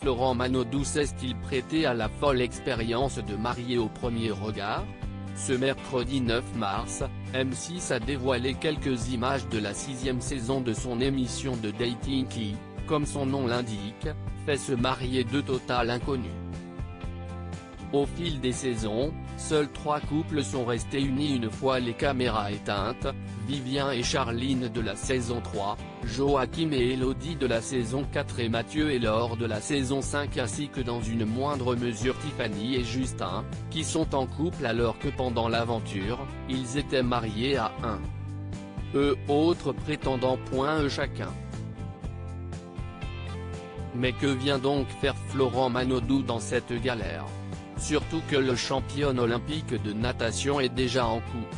Florent Manodou s'est-il prêté à la folle expérience de marier au premier regard? Ce mercredi 9 mars, M6 a dévoilé quelques images de la 6e saison de son émission de dating qui, comme son nom l'indique, fait se marier deux total inconnus. Au fil des saisons, seuls 3 couples sont restés unis une fois les caméras éteintes, Vivien et Charline de la saison 3, Joachim et Elodie de la saison 4 et Mathieu et Laure de la saison 5 ainsi que dans une moindre mesure Tiffany et Justin, qui sont en couple alors que pendant l'aventure, ils étaient mariés à autres prétendants. Chacun. Mais que vient donc faire Florent Manodou dans cette galère? Surtout que le champion olympique de natation est déjà en couple.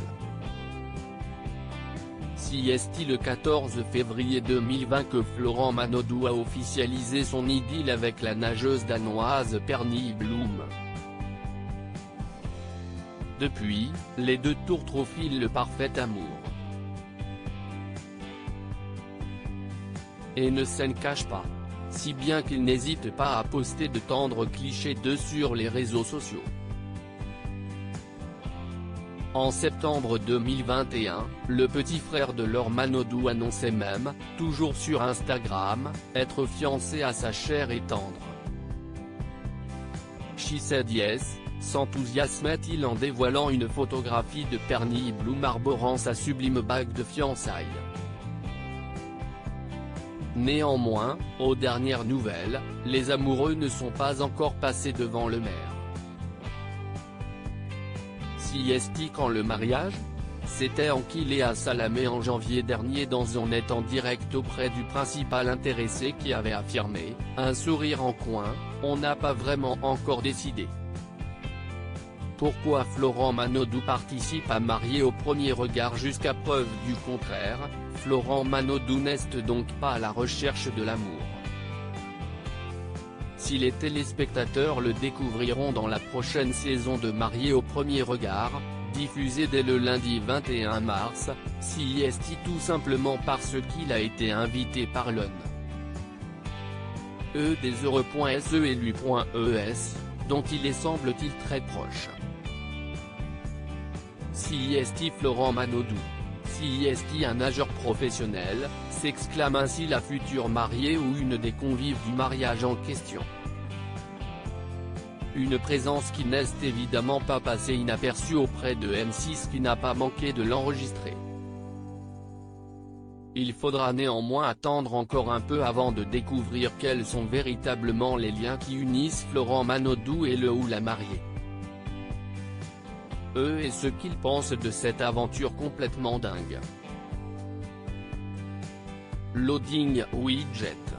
C'est le 14 février 2020 que Florent Manodou a officialisé son idylle avec la nageuse danoise Pernille Bloom. Depuis, les deux tours profilent le parfait amour. Et ne s'en cachent pas. Si bien qu'il n'hésite pas à poster de tendres clichés d'eux sur les réseaux sociaux. En septembre 2021, le petit frère de Laure Manodou annonçait même, toujours sur Instagram, être fiancé à sa chère et tendre. She said yes, s'enthousiasmait-il en dévoilant une photographie de Pernille Bloom arborant sa sublime bague de fiançailles. Néanmoins, aux dernières nouvelles, les amoureux ne sont pas encore passés devant le maire. C'est quand le mariage? S'était enquillé à Salamé en janvier dernier dans un net en direct auprès du principal intéressé qui avait affirmé, un sourire en coin, on n'a pas vraiment encore décidé. Pourquoi Florent Manodou participe à Marier au premier regard jusqu'à preuve du contraire? Florent Manodou n'est donc pas à la recherche de l'amour. Si les téléspectateurs le découvriront dans la prochaine saison de Marier au premier regard, diffusée dès le lundi 21 mars, c'est tout simplement parce qu'il a été invité par l'un des heureux.se et lui.es, dont il est semble-t-il très proche. C'est Florent Manodou. C'est un nageur professionnel, s'exclame ainsi la future mariée ou une des convives du mariage en question. Une présence qui n'est évidemment pas passée inaperçue auprès de M6 qui n'a pas manqué de l'enregistrer. Il faudra néanmoins attendre encore un peu avant de découvrir quels sont véritablement les liens qui unissent Florent Manodou et le ou la mariée. Et ce qu'ils pensent de cette aventure complètement dingue. Loading widget.